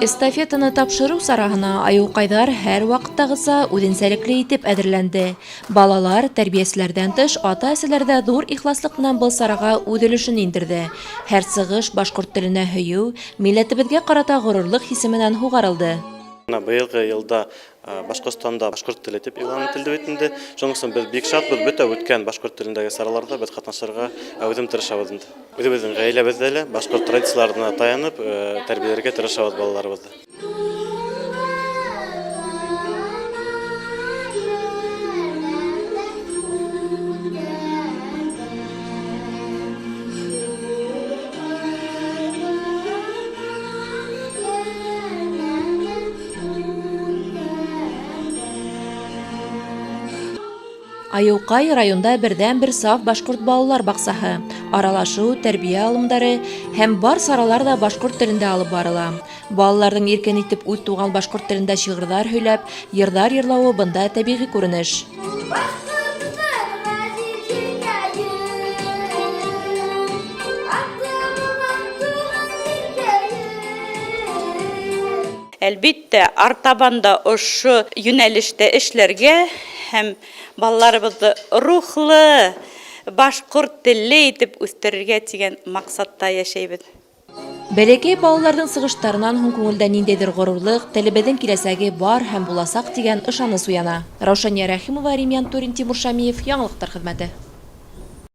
Эстафетаны тапшыру сараһына Аюкайҙар һәр ваҡыттағыса үҙенсәлекле итеп әҙерләнде. Балалар, тәрбиәселәрҙән тыш, ата-әсәләр ҙә ҙур ихласлыҡ менән был сараға үҙ өлөшөн индерҙе. Һәр сығыш башҡорт теленә һөйөү, милләтебеҙгә ҡарата ғорурлыҡ хисе менән һуғарылды. Быйылғы йылда Башҡортостанда башҡорт теле тип иғлан ителде бит инде. Шуның өсөн беҙ бик шатбыҙ бөтә үткән башҡорт телендәге сараларҙа беҙ ҡатнашырға үҙем тырышабыҙ инде. Үҙебеҙҙең ғаиләбеҙҙә лә башҡорт традицияларына таянып, тәрбиәләргә тырышабыҙ балаларыбыҙҙы. Аюкай районда берҙән-бер саф башҡорт балалар баҡсаһы, аралашыу, тәрбиә алымдары һәм бар саралар да башҡорт телендә алып барыла. Балаларҙың иркен итеп үҙ туған башҡорт телендә шиғырҙар һөйләп, йырҙар йырлауы бында тәбиғи күренеш. Әлбиттә, артабанда ошо йүнәлештә эшләргә һәм балаларыбыҙҙы рухлы, башҡорт телле итеп үҫтерергә тигән маҡсатта йәшәйбеҙ. Бәләкәй балаларҙың сығыштарынан һуң күңелдә ниндәйҙер ғорурлыҡ, телебеҙҙең киләсәге бар һәм буласаҡ тигән ышаныс уяна. Раушания Рәхимова, Римьян Турин, Тимур Шамиев, Яңылыҡтар хеҙмәте.